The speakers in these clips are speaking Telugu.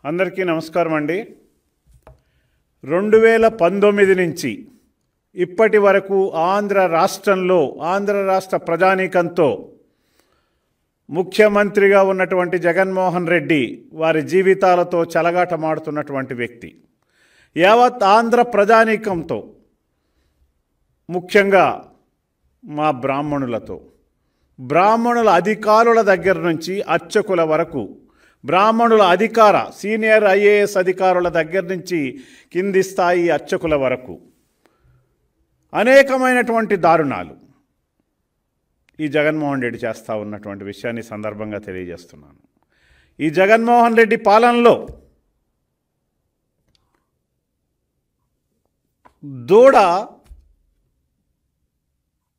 అందరికీ నమస్కారం అండి. 2019 నుంచి ఇప్పటి వరకు ఆంధ్ర రాష్ట్ర ప్రజానీకంతో ముఖ్యమంత్రిగా ఉన్నటువంటి జగన్మోహన్ రెడ్డి వారి జీవితాలతో చెలగాటమాడుతున్నటువంటి వ్యక్తి. యావత్ ఆంధ్ర ప్రజానీకంతో, ముఖ్యంగా మా బ్రాహ్మణుల అధికారుల దగ్గర నుంచి అర్చకుల వరకు, బ్రాహ్మణుల సీనియర్ ఐఏఎస్ అధికారుల దగ్గర నుంచి కింది స్థాయి అర్చకుల వరకు అనేకమైనటువంటి దారుణాలు ఈ జగన్మోహన్ రెడ్డి చేస్తూ ఉన్నటువంటి విషయాన్ని సందర్భంగా తెలియజేస్తున్నాను. ఈ జగన్మోహన్ రెడ్డి పాలనలో దూడ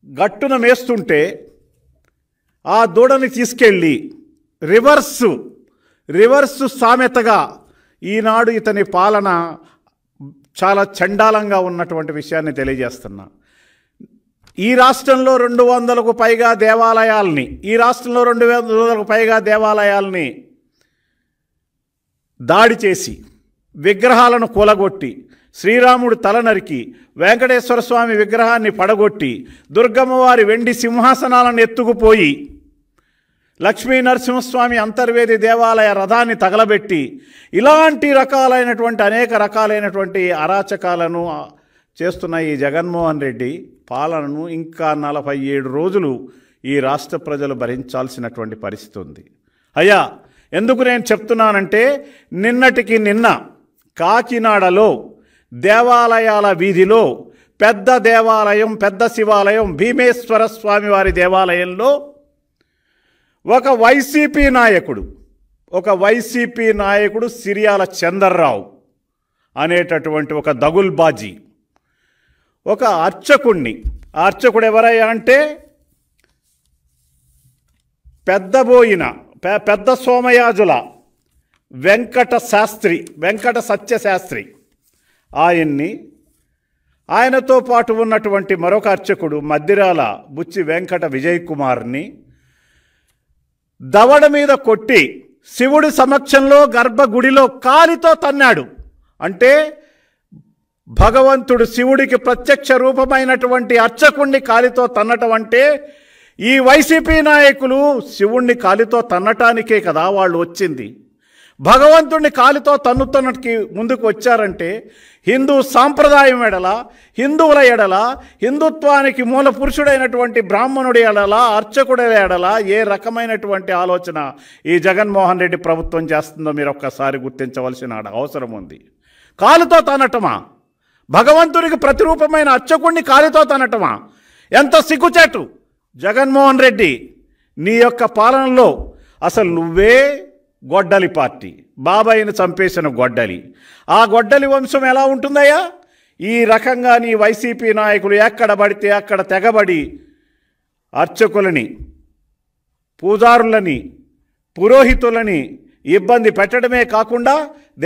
గట్టున మేస్తుంటే ఆ దూడని తీసుకెళ్ళి రివర్స్ సామెతగా ఈనాడు ఇతని పాలన చాలా చండాలంగా ఉన్నటువంటి విషయాన్ని తెలియజేస్తున్నా. ఈ రాష్ట్రంలో 200కు పైగా దేవాలయాల్ని దాడి చేసి, విగ్రహాలను కూలగొట్టి, శ్రీరాముడు తల నరికి, వెంకటేశ్వర స్వామి విగ్రహాన్ని పడగొట్టి, దుర్గమ్మవారి వెండి సింహాసనాలను ఎత్తుకుపోయి, లక్ష్మీ నరసింహస్వామి అంతర్వేది దేవాలయ రథాన్ని తగలబెట్టి, ఇలాంటి అనేక రకాలైనటువంటి అరాచకాలను చేస్తున్న ఈ జగన్మోహన్ రెడ్డి పాలనను ఇంకా 47 రోజులు ఈ రాష్ట్ర ప్రజలు భరించాల్సినటువంటి పరిస్థితి ఉంది. అయ్యా, ఎందుకు నేను చెప్తున్నానంటే, నిన్నటికి నిన్న కాకినాడలో దేవాలయాల వీధిలో పెద్ద శివాలయం భీమేశ్వర స్వామి వారి దేవాలయంలో ఒక వైసీపీ నాయకుడు సిరియాల చందర్రావు అనేటటువంటి ఒక దగుల్బాజీ ఒక అర్చకుడిని, ఆ అర్చకుడు ఎవరయ్యా అంటే పెద్ద సోమయాజుల వెంకట సత్యశాస్త్రి ఆయనతో పాటు ఉన్నటువంటి మరొక అర్చకుడు మద్దిరాల బుచ్చి వెంకట విజయ్ కుమార్ని దవడ మీద కొట్టి శివుడి సమక్షంలో గర్భగుడిలో కాలితో తన్నాడు. అంటే భగవంతుడు, శివుడికి ప్రత్యక్ష రూపమైనటువంటి అర్చకుణ్ణి కాలితో తన్నటం అంటే, ఈ వైసీపీ నాయకులు శివుణ్ణి కాలితో తన్నటానికే కదా వాళ్ళు వచ్చింది. భగవంతుడిని కాలితో తన్నుతున్నకి ముందుకు వచ్చారంటే, హిందూ సాంప్రదాయం ఎడల, హిందువుల ఎడల, హిందుత్వానికి మూల పురుషుడైనటువంటి బ్రాహ్మణుడి ఎడల, అర్చకుడి ఎడల ఏ రకమైనటువంటి ఆలోచన ఈ జగన్మోహన్ రెడ్డి ప్రభుత్వం చేస్తుందో మీరు ఒక్కసారి గుర్తించవలసిన అవసరం ఉంది. కాలుతో తనటమా? భగవంతుడికి ప్రతిరూపమైన అర్చకుడిని కాలితో తనటమా? ఎంత సిగ్గుచేటు జగన్మోహన్ రెడ్డి! నీ యొక్క పాలనలో అసలు నువ్వే గొడ్డలి పార్టీ, బాబాయిని చంపేసిన గొడ్డలి. ఆ గొడ్డలి వంశం ఎలా ఉంటుందయ్యా? ఈ రకంగా నీ వైసీపీ నాయకులు ఎక్కడ పడితే అక్కడ తెగబడి అర్చకులని, పూజారులని, పురోహితులని ఇబ్బంది పెట్టడమే కాకుండా,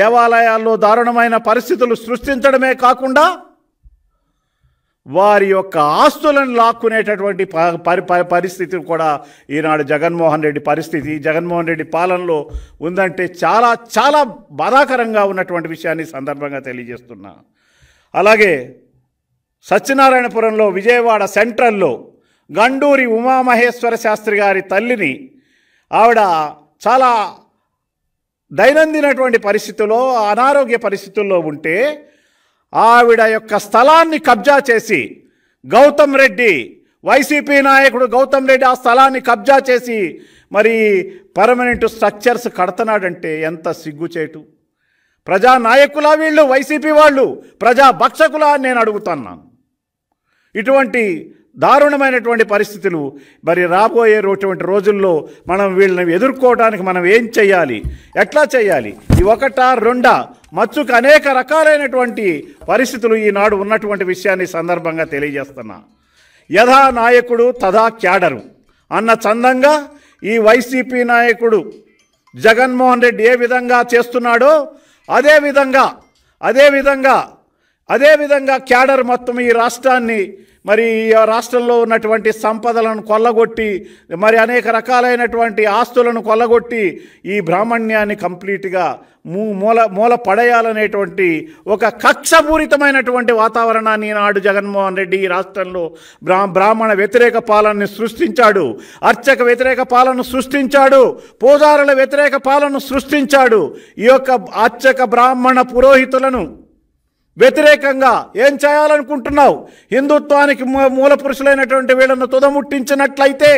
దేవాలయాల్లో దారుణమైన పరిస్థితులు సృష్టించడమే కాకుండా, వారి యొక్క ఆస్తులను లాక్కునేటటువంటి పరిస్థితి కూడా ఈనాడు జగన్మోహన్ రెడ్డి పాలనలో ఉందంటే చాలా చాలా బాధాకరంగా ఉన్నటువంటి విషయాన్ని సందర్భంగా తెలియజేస్తున్నా. అలాగే సత్యనారాయణపురంలో, విజయవాడ సెంట్రల్లో గండూరి ఉమామహేశ్వర శాస్త్రి గారి తల్లిని, ఆవిడ చాలా దైనందినటువంటి పరిస్థితుల్లో, అనారోగ్య పరిస్థితుల్లో ఉంటే ఆవిడ యొక్క స్థలాన్ని కబ్జా చేసి వైసీపీ నాయకుడు గౌతమ్ రెడ్డి ఆ స్థలాన్ని కబ్జా చేసి మరి పర్మనెంట్ స్ట్రక్చర్స్ కడుతున్నాడంటే ఎంత సిగ్గుచేటు! ప్రజా నాయకులా వీళ్ళు? వైసీపీ వాళ్ళు ప్రజా భక్షకులా అని నేను అడుగుతున్నాను. ఇటువంటి దారుణమైనటువంటి పరిస్థితులు మరి రాబోయేటువంటి రోజుల్లో మనం వీళ్ళని ఎదుర్కోవడానికి మనం ఏం చేయాలి, ఎట్లా చేయాలి? ఈ ఒకటా రెండా మచ్చుకు అనేక రకాలైనటువంటి పరిస్థితులు ఈనాడు ఉన్నటువంటి విషయాన్ని సందర్భంగా తెలియజేస్తున్నా. యథా నాయకుడు తథా క్యాడరు అన్న చందంగా ఈ వైసీపీ నాయకుడు జగన్మోహన్ రెడ్డి ఏ విధంగా చేస్తున్నాడో అదేవిధంగా అదేవిధంగా క్యాడర్ మొత్తం ఈ రాష్ట్రాన్ని మరి ఈ రాష్ట్రంలో ఉన్నటువంటి సంపదలను కొల్లగొట్టి మరి అనేక రకాలైనటువంటి ఆస్తులను కొల్లగొట్టి ఈ బ్రాహ్మణ్యాన్ని కంప్లీట్గా మూల పడేయాలనేటువంటి ఒక కక్షపూరితమైనటువంటి వాతావరణాన్ని ఈనాడు జగన్మోహన్ రెడ్డి ఈ రాష్ట్రంలో బ్రాహ్మణ వ్యతిరేక పాలనని సృష్టించాడు, అర్చక వ్యతిరేక పాలన సృష్టించాడు, పూజారుల వ్యతిరేక పాలన సృష్టించాడు. ఈ యొక్క అర్చక బ్రాహ్మణ పురోహితులను వ్యతిరేకంగా ఏం చేయాలనుకుంటున్నావు? హిందుత్వానికి మూల పురుషులైనటువంటి వీళ్ళను తుదముట్టించినట్లయితే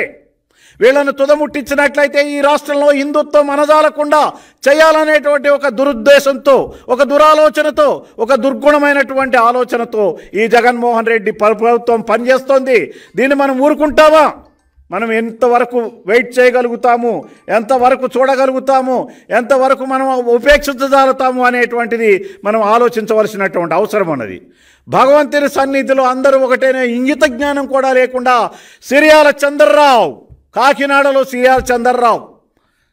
ఈ రాష్ట్రంలో హిందుత్వం అనజాలకుండా చేయాలనేటువంటి ఒక దురుద్దేశంతో, ఒక దురాలోచనతో, ఒక దుర్గుణమైనటువంటి ఆలోచనతో ఈ జగన్మోహన్ రెడ్డి ప్రభుత్వం పనిచేస్తోంది. దీన్ని మనం ఊరుకుంటామా? మనం ఎంతవరకు వెయిట్ చేయగలుగుతాము, ఎంతవరకు చూడగలుగుతాము, ఎంతవరకు మనం ఉపేక్షించగలుగుతాము అనేటువంటిది మనం ఆలోచించవలసినటువంటి అవసరం ఉన్నది. భగవంతుని సన్నిధిలో అందరూ ఒకటేనే ఇంగిత జ్ఞానం కూడా లేకుండా సిరియాల చంద్రరావు, కాకినాడలో సిరియాల చంద్రరావు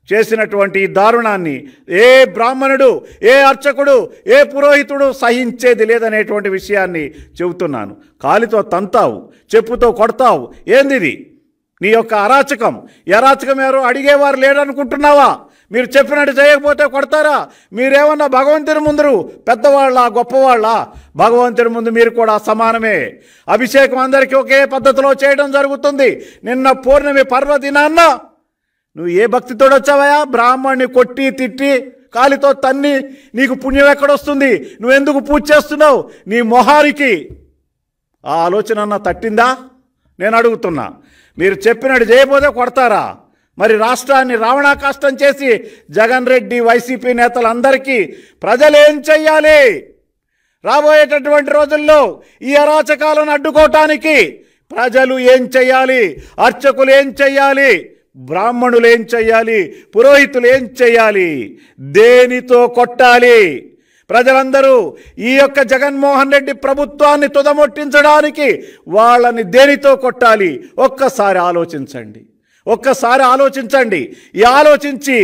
చేసినటువంటి దారుణాన్ని ఏ బ్రాహ్మణుడు, ఏ అర్చకుడు, ఏ పురోహితుడు సహించేది లేదనేటువంటి విషయాన్ని చెబుతున్నాను. కాలితో తంతావు, చెప్పుతో కొడతావు, ఏందిది నీ యొక్క అరాచకం? అరాచకం ఎవరు అడిగేవారు లేడనుకుంటున్నావా? మీరు చెప్పినట్టు చేయకపోతే కొడతారా? మీరేమన్నా భగవంతుని ముందు పెద్దవాళ్ళ, గొప్పవాళ్ళ? భగవంతుని ముందు మీరు కూడా సమానమే. అభిషేకం అందరికీ ఒకే పద్ధతిలో చేయడం జరుగుతుంది. నిన్న పౌర్ణమి పర్వదినాన్న నువ్వు ఏ భక్తితో వచ్చావయా? బ్రాహ్మణ్ణి కొట్టి తిట్టి కాలితో తన్ని నీకు పుణ్యం ఎక్కడొస్తుంది? నువ్వెందుకు పూజ చేస్తున్నావు? నీ మొహారికి ఆ ఆలోచన అన్న తట్టిందా? నేను అడుగుతున్నా. మీరు చెప్పినట్టు చేయబోతే కొడతారా? మరి రాష్ట్రాన్ని రావణాకాష్టం చేసి జగన్ రెడ్డి వైసీపీ నేతలందరికీ ప్రజలేం చెయ్యాలి? రాబోయేటటువంటి రోజుల్లో ఈ అరాచకాలను అడ్డుకోవటానికి ప్రజలు ఏం చెయ్యాలి? అర్చకులు ఏం చెయ్యాలి? బ్రాహ్మణులు ఏం చెయ్యాలి? పురోహితులు ఏం చెయ్యాలి? దేనితో కొట్టాలి? ప్రజలందరూ ఈ యొక్క జగన్మోహన్ రెడ్డి ప్రభుత్వాన్ని తుదముట్టించడానికి వాళ్ళని దేనితో కొట్టాలి? ఒక్కసారి ఆలోచించండి. ఈ ఆలోచించి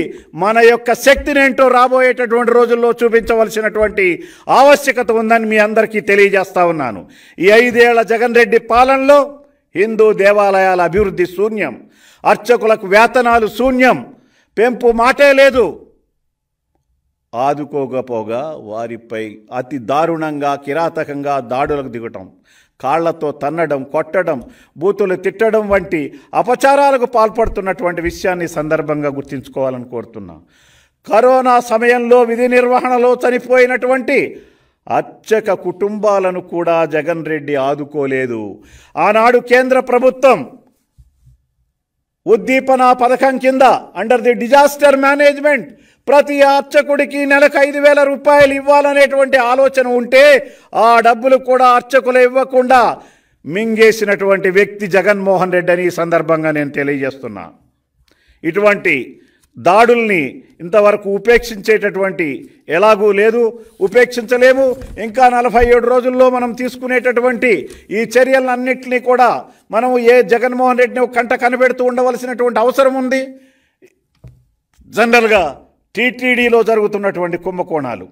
మన యొక్క శక్తిని ఏంటో రాబోయేటటువంటి రోజుల్లో చూపించవలసినటువంటి ఆవశ్యకత ఉందని మీ అందరికీ తెలియజేస్తా ఉన్నాను. ఈ 5 ఏళ్ల జగన్ రెడ్డి పాలనలో హిందూ దేవాలయాల అభివృద్ధి శూన్యం, అర్చకులకు వేతనాలు శూన్యం, పెంపు మాటే లేదు. ఆదుకోకపోగా వారిపై అతి దారుణంగా, కిరాతకంగా దాడులకు దిగటం, కాళ్లతో తన్నడం, కొట్టడం, బూతులు తిట్టడం వంటి అపచారాలకు పాల్పడుతున్నటువంటి విషయాన్ని సందర్భంగా గుర్తుంచుకోవాలని కోరుతున్నా. కరోనా సమయంలో విధి నిర్వహణలో చనిపోయినటువంటి అర్చక కుటుంబాలను కూడా జగన్ రెడ్డి ఆదుకోలేదు. ఆనాడు కేంద్ర ప్రభుత్వం ఉద్దీపన పథకం కింద అండర్ ది డిజాస్టర్ మేనేజ్మెంట్ ప్రతి అర్చకుడికి నెలకు 5,000 రూపాయలు ఇవ్వాలనేటువంటి ఆలోచన ఉంటే ఆ డబ్బులు కూడా అర్చకులు ఇవ్వకుండా మింగేసినటువంటి వ్యక్తి జగన్మోహన్ రెడ్డి అని ఈ సందర్భంగా నేను తెలియజేస్తున్నా. ఇటువంటి దాడుల్ని ఇంతవరకు ఉపేక్షించేటటువంటి ఎలాగూ లేదు, ఉపేక్షించలేము. ఇంకా 47 రోజుల్లో మనం తీసుకునేటటువంటి ఈ చర్యలన్నింటినీ కూడా మనం జగన్మోహన్ రెడ్డిని కంట కనిపెడుతూ ఉండవలసినటువంటి అవసరం ఉంది. జనరల్గా టీటీడీలో జరుగుతున్నటువంటి కుంభకోణాలు,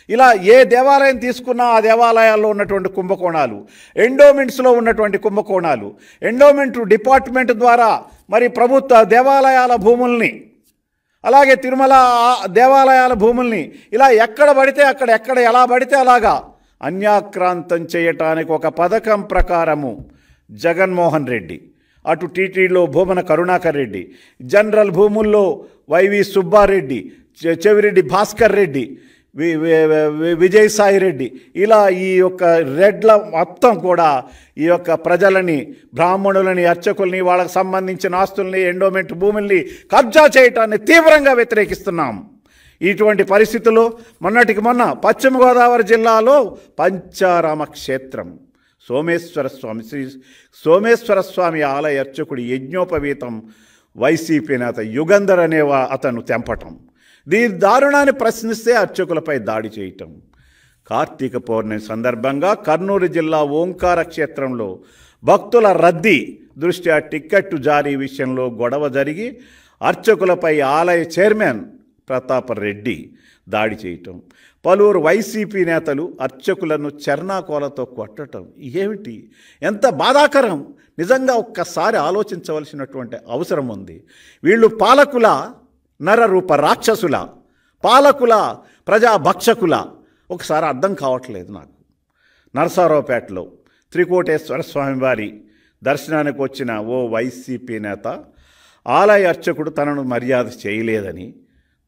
ఇలా ఏ దేవాలయం తీసుకున్నా ఆ దేవాలయాల్లో ఉన్నటువంటి కుంభకోణాలు, ఎండోమెంట్స్లో ఉన్నటువంటి కుంభకోణాలు, ఎండోమెంట్ డిపార్ట్మెంట్ ద్వారా మరి ప్రభుత్వ దేవాలయాల భూముల్ని, అలాగే తిరుమల దేవాలయాల భూముల్ని ఇలా ఎక్కడ పడితే అక్కడ, ఎలా పడితే అలాగా అన్యాక్రాంతం చేయటానికి ఒక పథకం ప్రకారము జగన్మోహన్ రెడ్డి, అటు టీటీడీలో భూమన కరుణాకర్ రెడ్డి, జనరల్ భూముల్లో వైవి సుబ్బారెడ్డి, చెవిరెడ్డి భాస్కర్ రెడ్డి, విజయసాయి రెడ్డి, ఇలా ఈ యొక్క రెడ్ల మొత్తం కూడా ఈ యొక్క ప్రజలని, బ్రాహ్మణులని, అర్చకుల్ని, వాళ్ళకు సంబంధించిన ఆస్తుల్ని, ఎండోమెంట్ భూముల్ని కబ్జా చేయటాన్ని తీవ్రంగా వ్యతిరేకిస్తున్నాం. ఇటువంటి పరిస్థితుల్లో మొన్నటికి మొన్న పశ్చిమ గోదావరి జిల్లాలో పంచారామ క్షేత్రం శ్రీ సోమేశ్వర స్వామి ఆలయ అర్చకుడి యజ్ఞోపవీతం వైసీపీ నేత యుగంధర్ అనే అతను తెంపటం, దీని దారుణాన్ని ప్రశ్నిస్తే అర్చకులపై దాడి చేయటం. కార్తీక పౌర్ణమి సందర్భంగా కర్నూలు జిల్లా ఓంకార క్షేత్రంలో భక్తుల రద్దీ దృష్ట్యా టిక్కెట్టు జారీ విషయంలో గొడవ జరిగి అర్చకులపై ఆలయ చైర్మన్ ప్రతాపరెడ్డి దాడి చేయటం, పలువురు వైసీపీ నేతలు అర్చకులను చెర్నాకోలతో కొట్టడం ఏమిటి? ఎంత బాధాకరం! నిజంగా ఒక్కసారి ఆలోచించవలసినటువంటి అవసరం ఉంది. వీళ్ళు పాలకుల నరరూప రాక్షసుల, పాలకుల ప్రజాభక్షకుల? ఒకసారి అర్థం కావట్లేదు నాకు. నరసరావుపేటలో త్రికోటేశ్వర స్వామి వారి దర్శనానికి వచ్చిన ఓ వైసీపీ నేత ఆలయ అర్చకుడు తనను మర్యాద చేయలేదని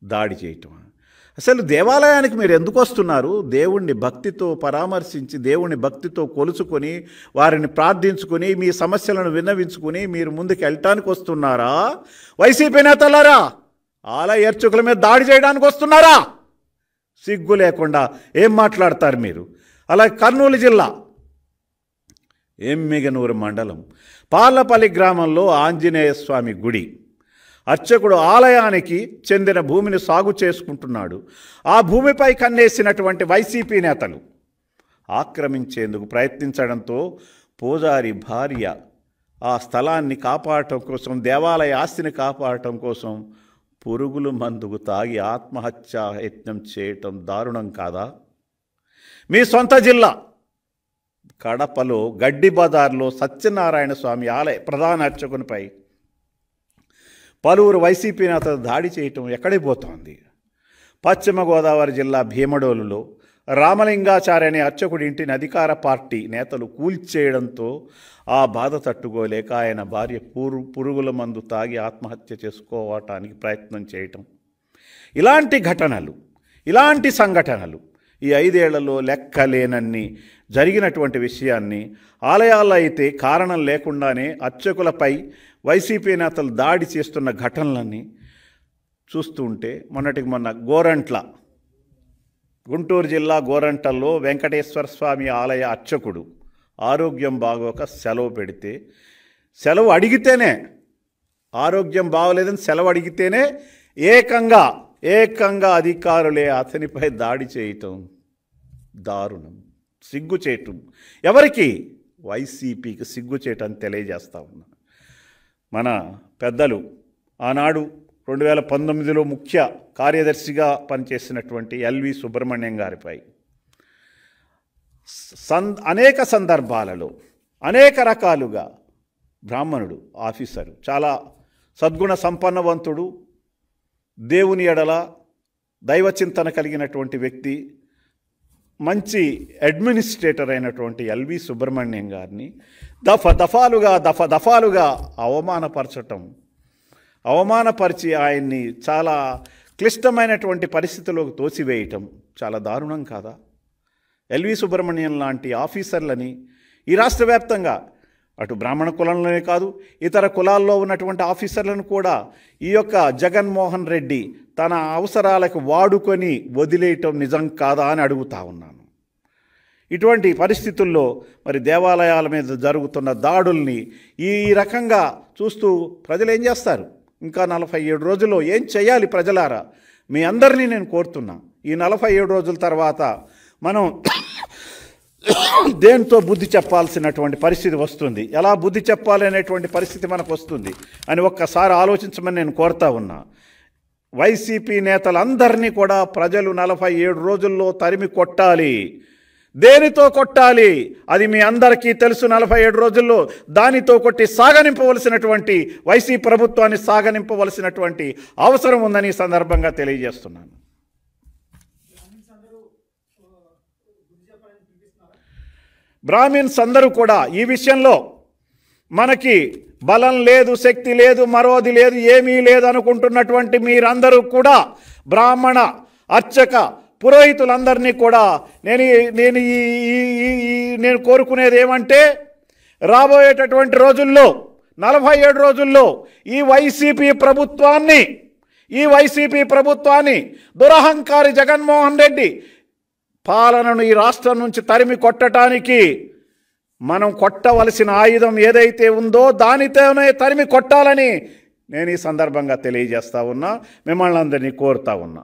దాడి చేయటం. అసలు దేవాలయానికి మీరు ఎందుకు వస్తున్నారు? దేవుణ్ణి భక్తితో పరామర్శించి, దేవుణ్ణి భక్తితో కొలుచుకొని, వారిని ప్రార్థించుకొని, మీ సమస్యలను విన్నవించుకొని మీరు ముందుకు వెళ్ళటానికి వస్తున్నారా? వైసీపీ నేతలారా, ఆలయ అర్చకుల మీద దాడి చేయడానికి వస్తున్నారా? సిగ్గు లేకుండా ఏం మాట్లాడతారు మీరు? అలాగే కర్నూలు జిల్లా ఎమ్మిగనూరు మండలం పార్లపల్లి గ్రామంలో ఆంజనేయ స్వామి గుడి అర్చకుడు ఆలయానికి చెందిన భూమిని సాగు చేసుకుంటున్నాడు. ఆ భూమిపై కన్నేసినటువంటి వైసీపీ నేతలు ఆక్రమించేందుకు ప్రయత్నించడంతో పూజారి భార్య ఆ స్థలాన్ని కాపాడటం కోసం, దేవాలయ ఆస్తిని కాపాడటం కోసం పురుగుల మందుకు తాగి ఆత్మహత్యా యత్నం చేయటం దారుణం కాదా? మీ సొంత జిల్లా కడపలో గడ్డి బజార్లో సత్యనారాయణ స్వామి ఆలయ ప్రధాన అర్చకునిపై పలువురు వైసీపీ నేతలు దాడి చేయటం ఎక్కడికి పోతోంది? పశ్చిమ గోదావరి జిల్లా భీమడోలులో రామలింగాచార్య అనే అర్చకుడి ఇంటిని అధికార పార్టీ నేతలు కూల్చేయడంతో ఆ బాధ తట్టుకోలేక ఆయన భార్య పురుగుల మందు తాగి ఆత్మహత్య చేసుకోవటానికి ప్రయత్నం చేయటం. ఇలాంటి ఘటనలు, ఇలాంటి సంఘటనలు ఈ 5 ఏళ్లలో లెక్కలేనన్ని జరిగినటువంటి విషయాన్ని, ఆలయాల్లో అయితే కారణం లేకుండానే అర్చకులపై వైసీపీ నేతలు దాడి చేస్తున్న ఘటనలన్నీ చూస్తూ ఉంటే, మొన్న గోరంట్ల, గుంటూరు జిల్లా గోరంట్లలో వెంకటేశ్వర స్వామి ఆలయ అర్చకుడు ఆరోగ్యం బాగోక సెలవు పెడితే, సెలవు అడిగితేనే, ఆరోగ్యం బాగోలేదని సెలవు అడిగితేనే ఏకంగా అధికారులే అతనిపై దాడి చేయటం దారుణం, సిగ్గుచేటు. ఎవరికి? వైసీపీకి సిగ్గుచేటని తెలియజేస్తా ఉన్నా. మన పెద్దలు ఆనాడు 2019లో ముఖ్య కార్యదర్శిగా పనిచేసినటువంటి ఎల్వి సుబ్రహ్మణ్యం గారిపై అనేక సందర్భాలలో అనేక రకాలుగా బ్రాహ్మణుడు, ఆఫీసరు, చాలా సద్గుణ సంపన్నవంతుడు, దేవుని ఎడల దైవచింతన కలిగినటువంటి వ్యక్తి, మంచి అడ్మినిస్ట్రేటర్ అయినటువంటి ఎల్వి సుబ్రహ్మణ్యం గారిని దఫాలుగా అవమానపరిచి ఆయన్ని చాలా క్లిష్టమైనటువంటి పరిస్థితుల్లోకి తోసివేయటం చాలా దారుణం కాదా? ఎల్వి సుబ్రహ్మణ్యం లాంటి ఆఫీసర్లని ఈ రాష్ట్ర వ్యాప్తంగా, అటు బ్రాహ్మణ కులంలోనే కాదు ఇతర కులాల్లో ఉన్నటువంటి ఆఫీసర్లను కూడా ఈ యొక్క జగన్మోహన్ రెడ్డి తన అవసరాలకు వాడుకొని వదిలేయటం నిజం కాదా అని అడుగుతా ఉన్నాను. ఇటువంటి పరిస్థితుల్లో మరి దేవాలయాల మీద జరుగుతున్న దాడుల్ని ఈ రకంగా చూస్తూ ప్రజలు ఏం చేస్తారు? ఇంకా 47 రోజుల్లో ఏం చేయాలి ప్రజలారా? మీ అందరినీ నేను కోరుతున్నా, ఈ 47 రోజుల తర్వాత మనం దేంతో బుద్ధి చెప్పాల్సినటువంటి పరిస్థితి వస్తుంది, ఎలా బుద్ధి చెప్పాలి అనేటువంటి పరిస్థితి మనకు వస్తుంది అని ఒక్కసారి ఆలోచించమని నేను కోరుతా ఉన్నా. వైసీపీ నేతలందరినీ కూడా ప్రజలు 47 రోజుల్లో తరిమి కొట్టాలి. దేనితో కొట్టాలి అది మీ అందరికీ తెలుసు. 47 రోజుల్లో దానితో కొట్టి సాగనింపవలసినటువంటి వైసీపీ ప్రభుత్వాన్ని సాగనింపవలసినటువంటి అవసరం ఉందని ఈ సందర్భంగా తెలియజేస్తున్నాను. బ్రాహ్మిన్స్ అందరూ కూడా ఈ విషయంలో మనకి బలం లేదు, శక్తి లేదు, మరోది లేదు, ఏమీ లేదు అనుకుంటున్నటువంటి మీరందరూ కూడా బ్రాహ్మణ అర్చక పురోహితులందరినీ కూడా నేను కోరుకునేది ఏమంటే, రాబోయేటటువంటి రోజుల్లో 47 రోజుల్లో ఈ వైసీపీ ప్రభుత్వాన్ని దురహంకారి జగన్మోహన్ రెడ్డి పాలనను ఈ రాష్ట్రం నుంచి తరిమి కొట్టడానికి మనం కొట్టవలసిన ఆయుధం ఏదైతే ఉందో దానితోనే తరిమి కొట్టాలని నేను ఈ సందర్భంగా తెలియజేస్తా ఉన్నా, మిమ్మల్ని అందరినీ కోరుతా ఉన్నా.